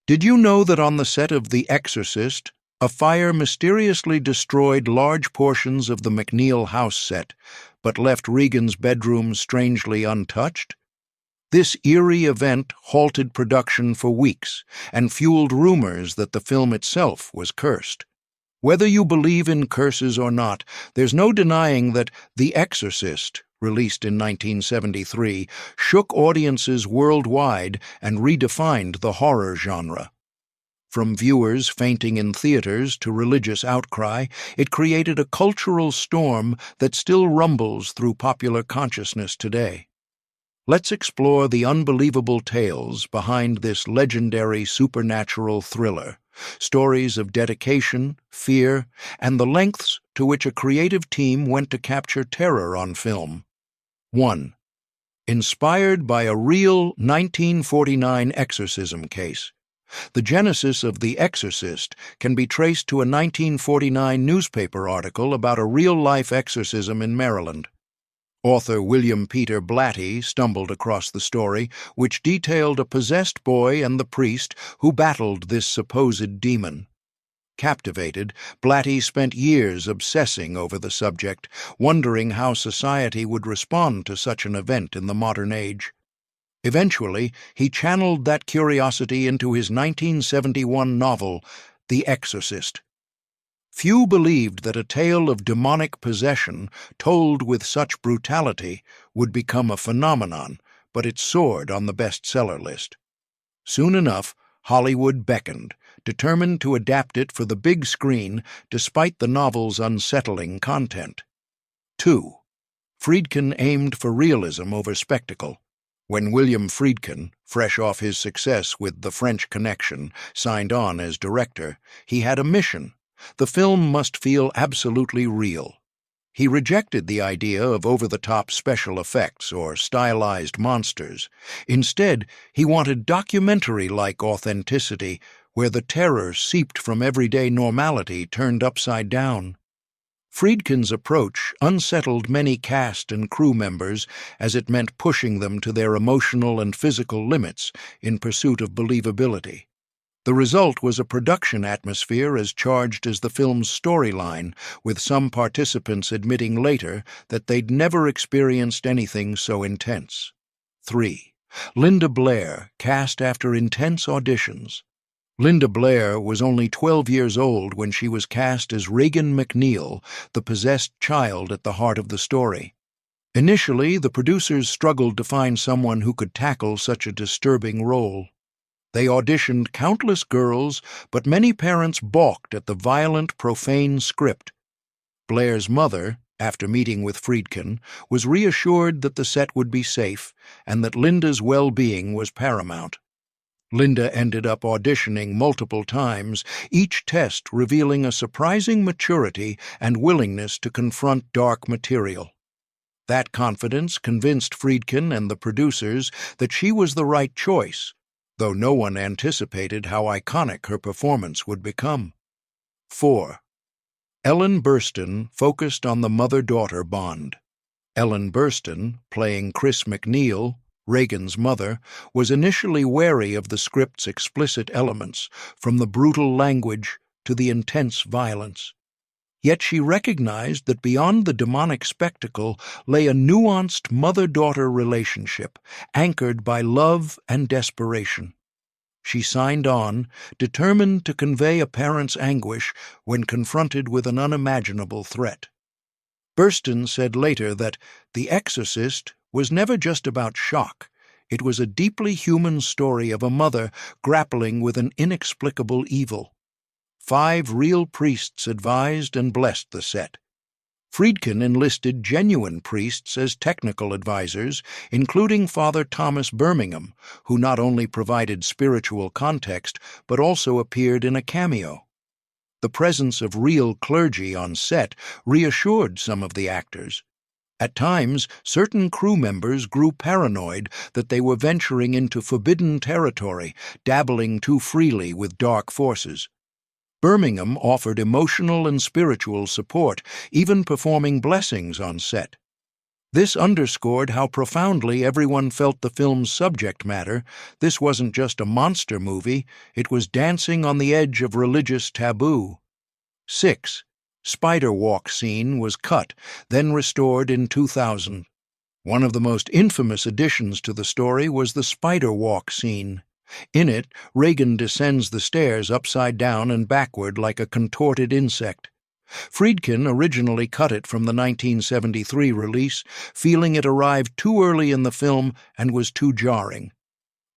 Did you know that on the set of The Exorcist, a fire mysteriously destroyed large portions of the McNeil house set, but left Regan's bedroom strangely untouched? This eerie event halted production for weeks and fueled rumors that the film itself was cursed. Whether you believe in curses or not, there's no denying that The Exorcist, released in 1973, shook audiences worldwide and redefined the horror genre. From viewers fainting in theaters to religious outcry, it created a cultural storm that still rumbles through popular consciousness today. Let's explore the unbelievable tales behind this legendary supernatural thriller, stories of dedication, fear, and the lengths to which a creative team went to capture terror on film. 1. Inspired by a real 1949 exorcism case. The genesis of The Exorcist can be traced to a 1949 newspaper article about a real-life exorcism in Maryland. Author William Peter Blatty stumbled across the story, which detailed a possessed boy and the priest who battled this supposed demon. Captivated, Blatty spent years obsessing over the subject, wondering how society would respond to such an event in the modern age. Eventually, he channeled that curiosity into his 1971 novel, The Exorcist. Few believed that a tale of demonic possession, told with such brutality, would become a phenomenon, but it soared on the bestseller list. Soon enough, Hollywood beckoned, determined to adapt it for the big screen despite the novel's unsettling content. 2. Friedkin aimed for realism over spectacle. When William Friedkin, fresh off his success with The French Connection, signed on as director, he had a mission. The film must feel absolutely real. He rejected the idea of over-the-top special effects or stylized monsters. Instead, he wanted documentary-like authenticity, where the terror seeped from everyday normality turned upside down. Friedkin's approach unsettled many cast and crew members, as it meant pushing them to their emotional and physical limits in pursuit of believability. The result was a production atmosphere as charged as the film's storyline, with some participants admitting later that they'd never experienced anything so intense. 3. Linda Blair, cast after intense auditions. Linda Blair was only 12 years old when she was cast as Regan McNeil, the possessed child at the heart of the story. Initially, the producers struggled to find someone who could tackle such a disturbing role. They auditioned countless girls, but many parents balked at the violent, profane script. Blair's mother, after meeting with Friedkin, was reassured that the set would be safe and that Linda's well-being was paramount. Linda ended up auditioning multiple times, each test revealing a surprising maturity and willingness to confront dark material. That confidence convinced Friedkin and the producers that she was the right choice, though no one anticipated how iconic her performance would become. 4. Ellen Burstyn focused on the mother-daughter bond. Ellen Burstyn, playing Chris McNeil, Regan's mother, was initially wary of the script's explicit elements, from the brutal language to the intense violence. Yet she recognized that beyond the demonic spectacle lay a nuanced mother-daughter relationship, anchored by love and desperation. She signed on, determined to convey a parent's anguish when confronted with an unimaginable threat. Burstyn said later that The Exorcist was never just about shock. It was a deeply human story of a mother grappling with an inexplicable evil. 5 real priests advised and blessed the set. Friedkin enlisted genuine priests as technical advisors, including Father Thomas Birmingham, who not only provided spiritual context but also appeared in a cameo. The presence of real clergy on set reassured some of the actors. At times, certain crew members grew paranoid that they were venturing into forbidden territory, dabbling too freely with dark forces. Birmingham offered emotional and spiritual support, even performing blessings on set. This underscored how profoundly everyone felt the film's subject matter. This wasn't just a monster movie, it was dancing on the edge of religious taboo. 6. Spider walk scene was cut, then restored in 2000. One of the most infamous additions to the story was the spider walk scene. In it, Regan descends the stairs upside down and backward like a contorted insect. Friedkin originally cut it from the 1973 release, feeling it arrived too early in the film and was too jarring.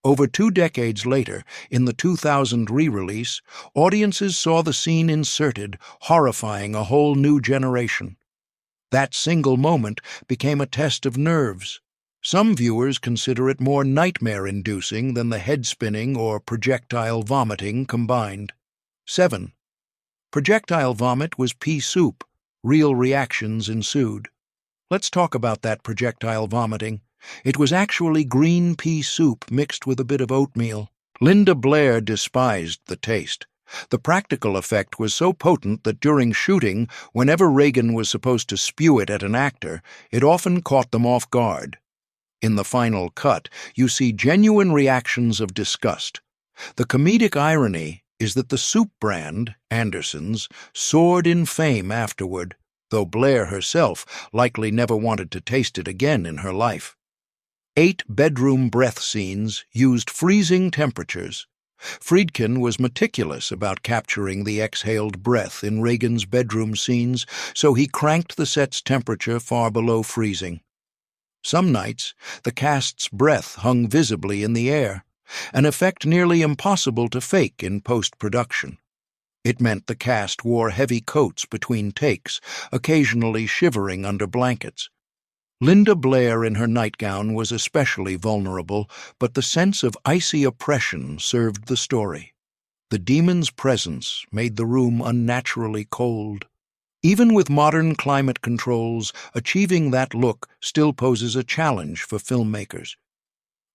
Over 2 decades later, in the 2000 re-release, audiences saw the scene inserted, horrifying a whole new generation. That single moment became a test of nerves. Some viewers consider it more nightmare-inducing than the head-spinning or projectile vomiting combined. 7. Projectile vomit was pea soup. Real reactions ensued. Let's talk about that projectile vomiting. It was actually green pea soup mixed with a bit of oatmeal. Linda Blair despised the taste. The practical effect was so potent that during shooting, whenever Regan was supposed to spew it at an actor, it often caught them off guard. In the final cut, you see genuine reactions of disgust. The comedic irony is that the soup brand, Anderson's, soared in fame afterward, though Blair herself likely never wanted to taste it again in her life. 8 bedroom breath scenes used freezing temperatures. Friedkin was meticulous about capturing the exhaled breath in Regan's bedroom scenes, so he cranked the set's temperature far below freezing. Some nights, the cast's breath hung visibly in the air, an effect nearly impossible to fake in post-production. It meant the cast wore heavy coats between takes, occasionally shivering under blankets. Linda Blair in her nightgown was especially vulnerable, but the sense of icy oppression served the story. The demon's presence made the room unnaturally cold. Even with modern climate controls, achieving that look still poses a challenge for filmmakers.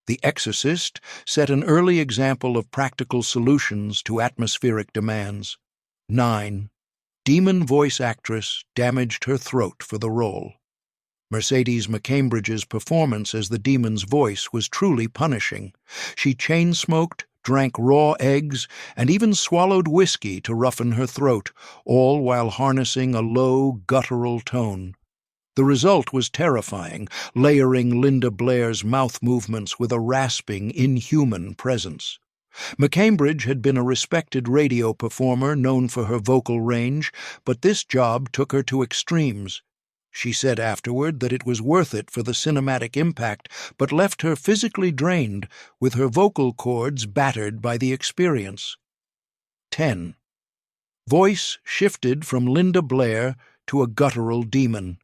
The Exorcist set an early example of practical solutions to atmospheric demands. 9. Demon voice actress damaged her throat for the role. Mercedes McCambridge's performance as the demon's voice was truly punishing. She chain-smoked, drank raw eggs, and even swallowed whiskey to roughen her throat, all while harnessing a low, guttural tone. The result was terrifying, layering Linda Blair's mouth movements with a rasping, inhuman presence. McCambridge had been a respected radio performer known for her vocal range, but this job took her to extremes. She said afterward that it was worth it for the cinematic impact, but left her physically drained, with her vocal cords battered by the experience. 10. Voice shifted from Linda Blair to a guttural demon.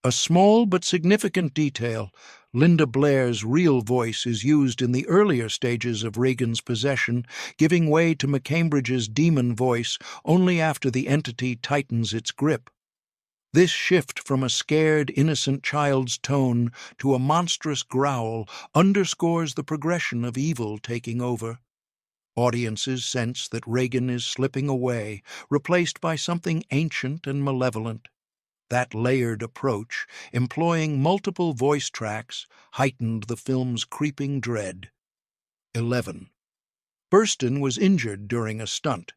A small but significant detail, Linda Blair's real voice is used in the earlier stages of Regan's possession, giving way to McCambridge's demon voice only after the entity tightens its grip. This shift from a scared, innocent child's tone to a monstrous growl underscores the progression of evil taking over. Audiences sense that Regan is slipping away, replaced by something ancient and malevolent. That layered approach, employing multiple voice tracks, heightened the film's creeping dread. 11. Burstyn was injured during a stunt.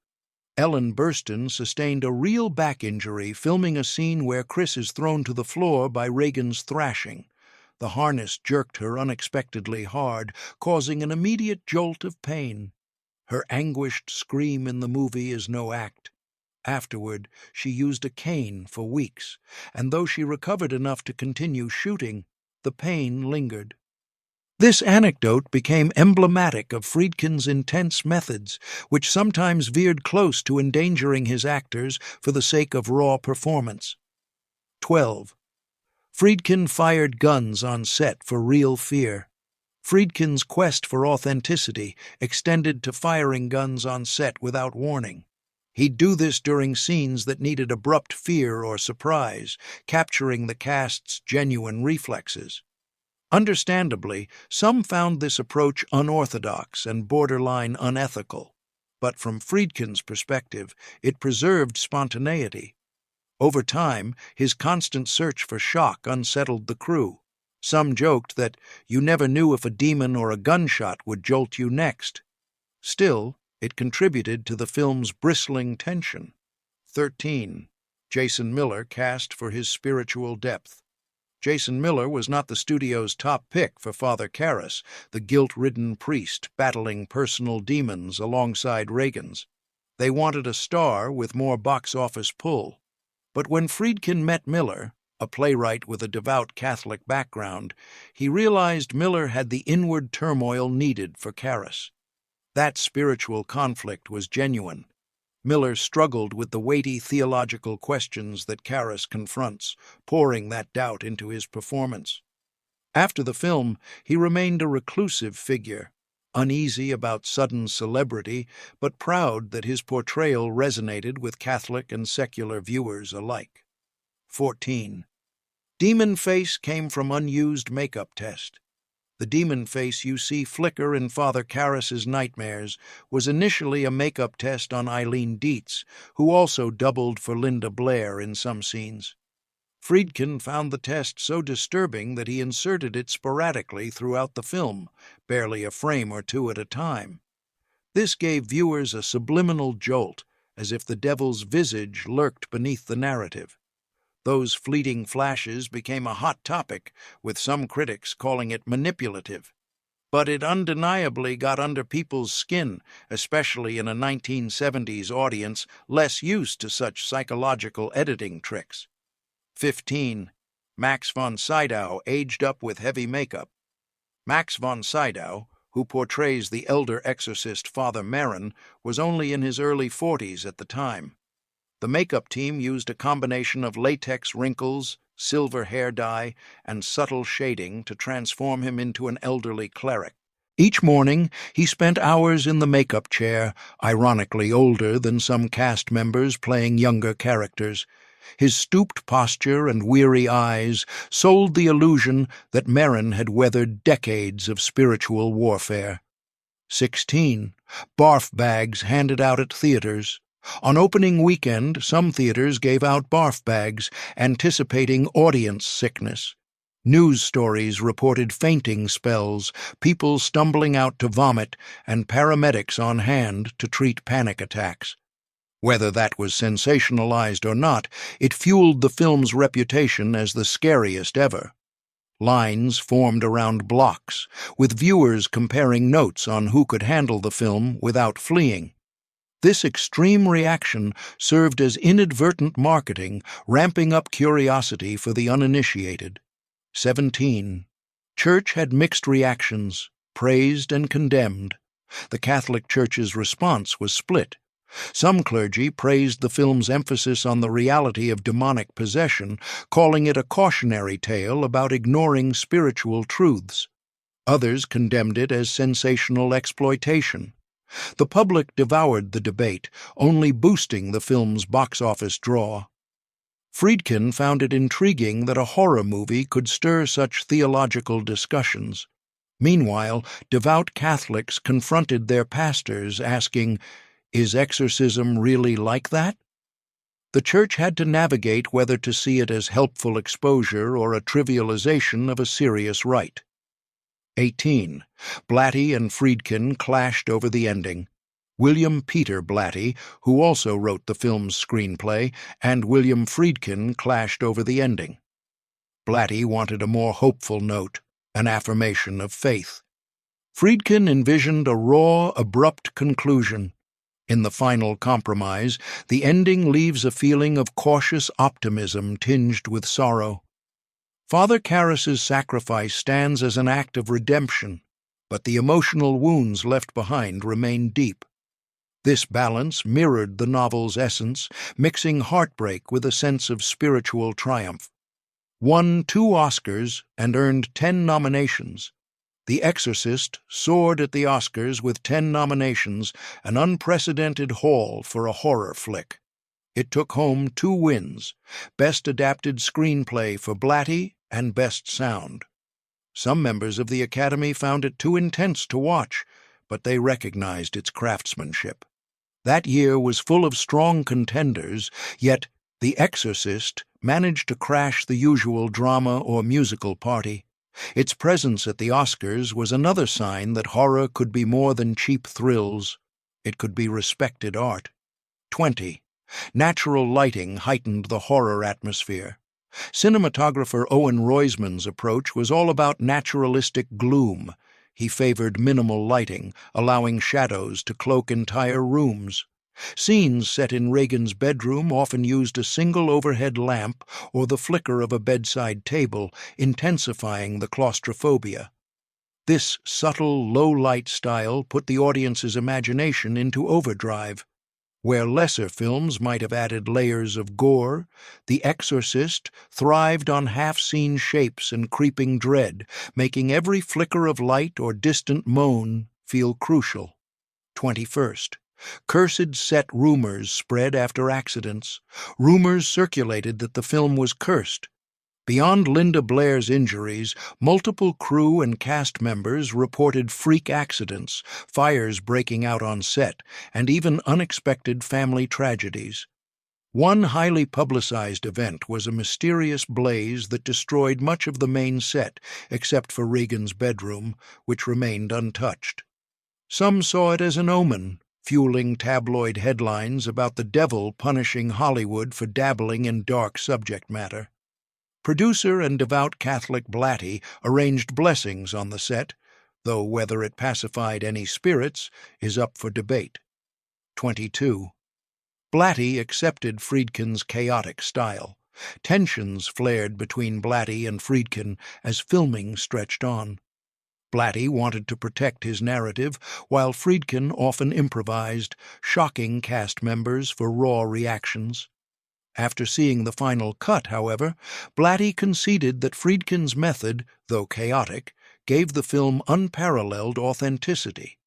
Ellen Burstyn sustained a real back injury filming a scene where Chris is thrown to the floor by Regan's thrashing. The harness jerked her unexpectedly hard, causing an immediate jolt of pain. Her anguished scream in the movie is no act. Afterward, she used a cane for weeks, and though she recovered enough to continue shooting, the pain lingered. This anecdote became emblematic of Friedkin's intense methods, which sometimes veered close to endangering his actors for the sake of raw performance. 12. Friedkin fired guns on set for real fear. Friedkin's quest for authenticity extended to firing guns on set without warning. He'd do this during scenes that needed abrupt fear or surprise, capturing the cast's genuine reflexes. Understandably, some found this approach unorthodox and borderline unethical, but from Friedkin's perspective, it preserved spontaneity. Over time, his constant search for shock unsettled the crew. Some joked that you never knew if a demon or a gunshot would jolt you next. Still, it contributed to the film's bristling tension. 13. Jason Miller cast for his spiritual depth. Jason Miller was not the studio's top pick for Father Karras, the guilt-ridden priest battling personal demons alongside Reagan's. They wanted a star with more box-office pull. But when Friedkin met Miller, a playwright with a devout Catholic background, he realized Miller had the inward turmoil needed for Karras. That spiritual conflict was genuine. Miller struggled with the weighty theological questions that Karras confronts, pouring that doubt into his performance. After the film, he remained a reclusive figure, uneasy about sudden celebrity, but proud that his portrayal resonated with Catholic and secular viewers alike. 14. Demon face came from unused makeup test. The demon face you see flicker in Father Karras's nightmares was initially a makeup test on Eileen Dietz, who also doubled for Linda Blair in some scenes. Friedkin found the test so disturbing that he inserted it sporadically throughout the film, barely a frame or two at a time. This gave viewers a subliminal jolt, as if the devil's visage lurked beneath the narrative. Those fleeting flashes became a hot topic, with some critics calling it manipulative. But it undeniably got under people's skin, especially in a 1970s audience less used to such psychological editing tricks. 15. Max von Sydow aged up with heavy makeup. Max von Sydow, who portrays the elder exorcist Father Merrin, was only in his early 40s at the time. The makeup team used a combination of latex wrinkles, silver hair dye, and subtle shading to transform him into an elderly cleric. Each morning, he spent hours in the makeup chair, ironically older than some cast members playing younger characters. His stooped posture and weary eyes sold the illusion that Merrin had weathered decades of spiritual warfare. 16. Barf bags handed out at theaters. On opening weekend, some theaters gave out barf bags, anticipating audience sickness. News stories reported fainting spells, people stumbling out to vomit, and paramedics on hand to treat panic attacks. Whether that was sensationalized or not, it fueled the film's reputation as the scariest ever. Lines formed around blocks, with viewers comparing notes on who could handle the film without fleeing. This extreme reaction served as inadvertent marketing, ramping up curiosity for the uninitiated. 17. Church had mixed reactions, praised and condemned. The Catholic Church's response was split. Some clergy praised the film's emphasis on the reality of demonic possession, calling it a cautionary tale about ignoring spiritual truths. Others condemned it as sensational exploitation. The public devoured the debate, only boosting the film's box office draw. Friedkin found it intriguing that a horror movie could stir such theological discussions. Meanwhile, devout Catholics confronted their pastors, asking, "Is exorcism really like that?" The Church had to navigate whether to see it as helpful exposure or a trivialization of a serious rite. 18. Blatty and Friedkin clashed over the ending. William Peter Blatty, who also wrote the film's screenplay, and William Friedkin clashed over the ending. Blatty wanted a more hopeful note, an affirmation of faith. Friedkin envisioned a raw, abrupt conclusion. In the final compromise, the ending leaves a feeling of cautious optimism tinged with sorrow. Father Karras's sacrifice stands as an act of redemption, but the emotional wounds left behind remain deep. This balance mirrored the novel's essence, mixing heartbreak with a sense of spiritual triumph. Won 2 Oscars and earned 10 nominations. The Exorcist soared at the Oscars with 10 nominations, an unprecedented haul for a horror flick. It took home 2 wins, Best Adapted Screenplay for Blatty and Best Sound. Some members of the Academy found it too intense to watch, but they recognized its craftsmanship. That year was full of strong contenders, yet The Exorcist managed to crash the usual drama or musical party. Its presence at the Oscars was another sign that horror could be more than cheap thrills. It could be respected art. 20. Natural lighting heightened the horror atmosphere. Cinematographer Owen Roizman's approach was all about naturalistic gloom. He favored minimal lighting, allowing shadows to cloak entire rooms. Scenes set in Regan's bedroom often used a single overhead lamp or the flicker of a bedside table, intensifying the claustrophobia. This subtle, low-light style put the audience's imagination into overdrive. Where lesser films might have added layers of gore, The Exorcist thrived on half-seen shapes and creeping dread, making every flicker of light or distant moan feel crucial. 21st. Cursed set rumors spread after accidents. Rumors circulated that the film was cursed. Beyond Linda Blair's injuries, multiple crew and cast members reported freak accidents, fires breaking out on set, and even unexpected family tragedies. One highly publicized event was a mysterious blaze that destroyed much of the main set, except for Regan's bedroom, which remained untouched. Some saw it as an omen, fueling tabloid headlines about the devil punishing Hollywood for dabbling in dark subject matter. Producer and devout Catholic Blatty arranged blessings on the set, though whether it pacified any spirits is up for debate. 22. Blatty accepted Friedkin's chaotic style. Tensions flared between Blatty and Friedkin as filming stretched on. Blatty wanted to protect his narrative, while Friedkin often improvised, shocking cast members for raw reactions. After seeing the final cut, however, Blatty conceded that Friedkin's method, though chaotic, gave the film unparalleled authenticity.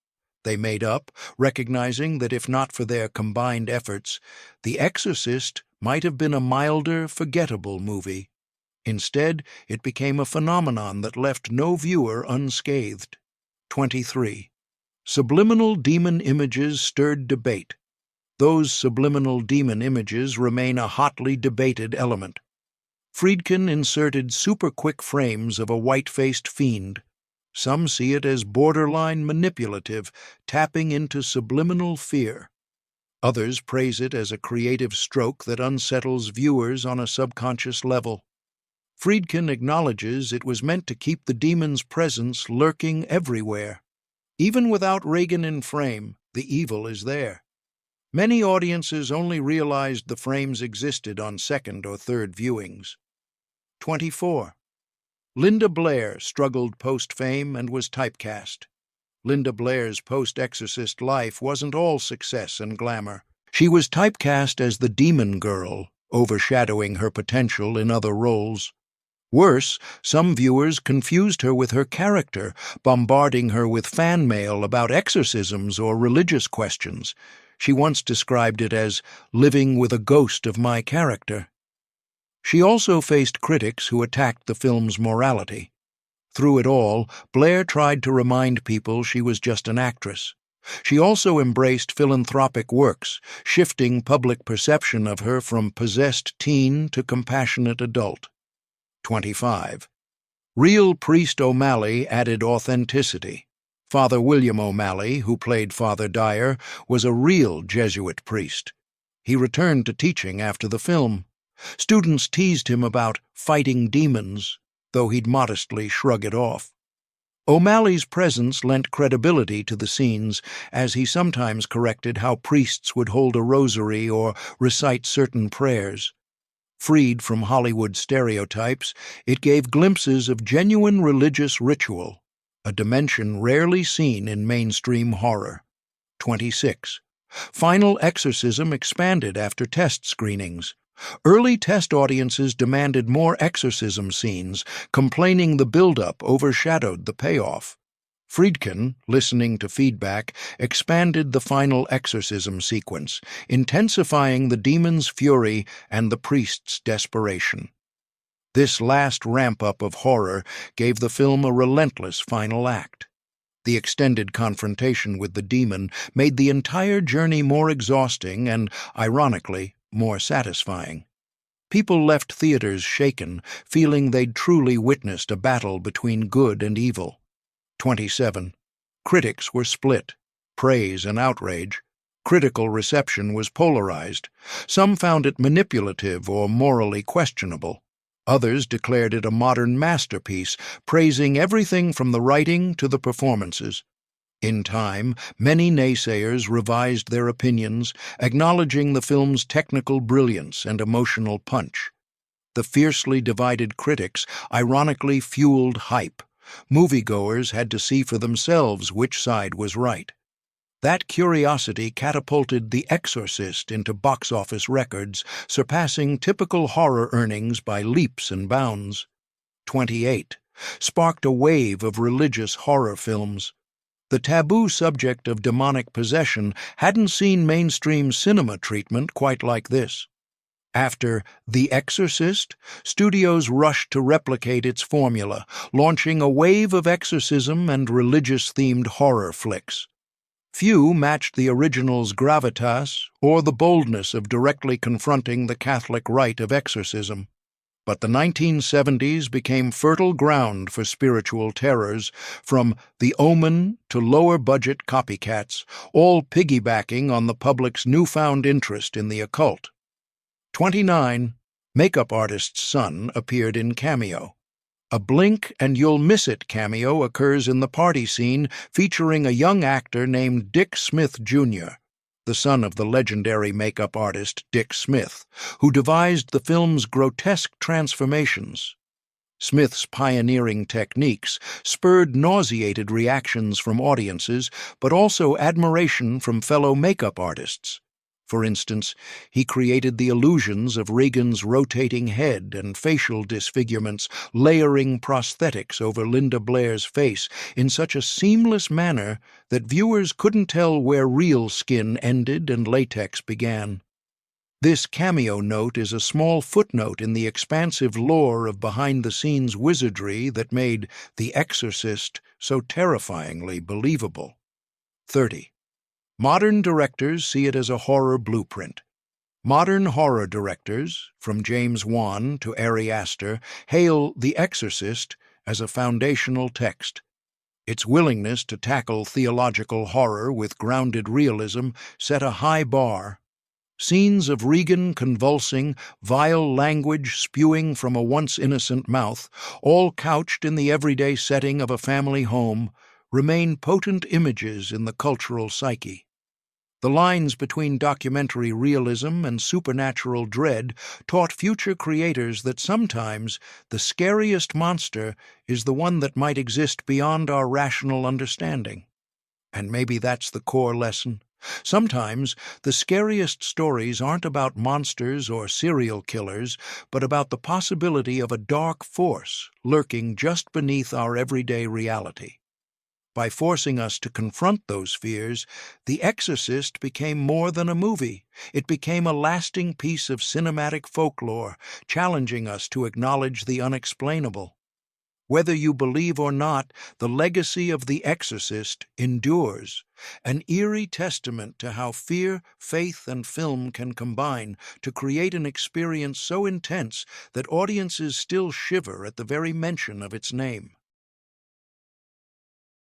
They made up, recognizing that if not for their combined efforts, The Exorcist might have been a milder, forgettable movie. Instead, it became a phenomenon that left no viewer unscathed. 23. Subliminal demon images stirred debate. Those subliminal demon images remain a hotly debated element. Friedkin inserted super-quick frames of a white-faced fiend. Some see it as borderline manipulative, tapping into subliminal fear. Others praise it as a creative stroke that unsettles viewers on a subconscious level. Friedkin acknowledges it was meant to keep the demon's presence lurking everywhere. Even without Regan in frame, the evil is there. Many audiences only realized the frames existed on second or third viewings. 24. Linda Blair struggled post-fame and was typecast. Linda Blair's post-Exorcist life wasn't all success and glamour. She was typecast as the demon girl, overshadowing her potential in other roles. Worse, some viewers confused her with her character, bombarding her with fan mail about exorcisms or religious questions. She once described it as living with a ghost of my character. She also faced critics who attacked the film's morality. Through it all, Blair tried to remind people she was just an actress. She also embraced philanthropic works, shifting public perception of her from possessed teen to compassionate adult. 25. Real priest O'Malley added authenticity. Father William O'Malley, who played Father Dyer, was a real Jesuit priest. He returned to teaching after the film. Students teased him about fighting demons, though he'd modestly shrug it off. O'Malley's presence lent credibility to the scenes, as he sometimes corrected how priests would hold a rosary or recite certain prayers. Freed from Hollywood stereotypes, it gave glimpses of genuine religious ritual, a dimension rarely seen in mainstream horror. 26. Final Exorcism expanded after test screenings. Early test audiences demanded more exorcism scenes, complaining the build-up overshadowed the payoff. Friedkin, listening to feedback, expanded the final exorcism sequence, intensifying the demon's fury and the priest's desperation. This last ramp-up of horror gave the film a relentless final act. The extended confrontation with the demon made the entire journey more exhausting and, ironically, more satisfying. People left theaters shaken, feeling they'd truly witnessed a battle between good and evil. 27. Critics were split. Praise and outrage. Critical reception was polarized. Some found it manipulative or morally questionable. Others declared it a modern masterpiece, praising everything from the writing to the performances. In time, many naysayers revised their opinions, acknowledging the film's technical brilliance and emotional punch. The fiercely divided critics ironically fueled hype. Moviegoers had to see for themselves which side was right. That curiosity catapulted The Exorcist into box office records, surpassing typical horror earnings by leaps and bounds. 28. Sparked a wave of religious horror films. The taboo subject of demonic possession hadn't seen mainstream cinema treatment quite like this. After The Exorcist, studios rushed to replicate its formula, launching a wave of exorcism and religious-themed horror flicks. Few matched the original's gravitas or the boldness of directly confronting the Catholic rite of exorcism. But the 1970s became fertile ground for spiritual terrors, from The Omen to lower-budget copycats, all piggybacking on the public's newfound interest in the occult. 29. Makeup artist's son appeared in Cameo. A blink and you'll miss it cameo occurs in the party scene featuring a young actor named Dick Smith, Jr., the son of the legendary makeup artist Dick Smith, who devised the film's grotesque transformations. Smith's pioneering techniques spurred nauseated reactions from audiences, but also admiration from fellow makeup artists. For instance, he created the illusions of Regan's rotating head and facial disfigurements, layering prosthetics over Linda Blair's face in such a seamless manner that viewers couldn't tell where real skin ended and latex began. This cameo note is a small footnote in the expansive lore of behind-the-scenes wizardry that made The Exorcist so terrifyingly believable. 30. Modern directors see it as a horror blueprint. Modern horror directors, from James Wan to Ari Aster, hail The Exorcist as a foundational text. Its willingness to tackle theological horror with grounded realism set a high bar. Scenes of Regan convulsing, vile language spewing from a once innocent mouth, all couched in the everyday setting of a family home, remain potent images in the cultural psyche. The lines between documentary realism and supernatural dread taught future creators that sometimes the scariest monster is the one that might exist beyond our rational understanding. And maybe that's the core lesson. Sometimes the scariest stories aren't about monsters or serial killers, but about the possibility of a dark force lurking just beneath our everyday reality. By forcing us to confront those fears, The Exorcist became more than a movie. It became a lasting piece of cinematic folklore, challenging us to acknowledge the unexplainable. Whether you believe or not, the legacy of The Exorcist endures, an eerie testament to how fear, faith, and film can combine to create an experience so intense that audiences still shiver at the very mention of its name.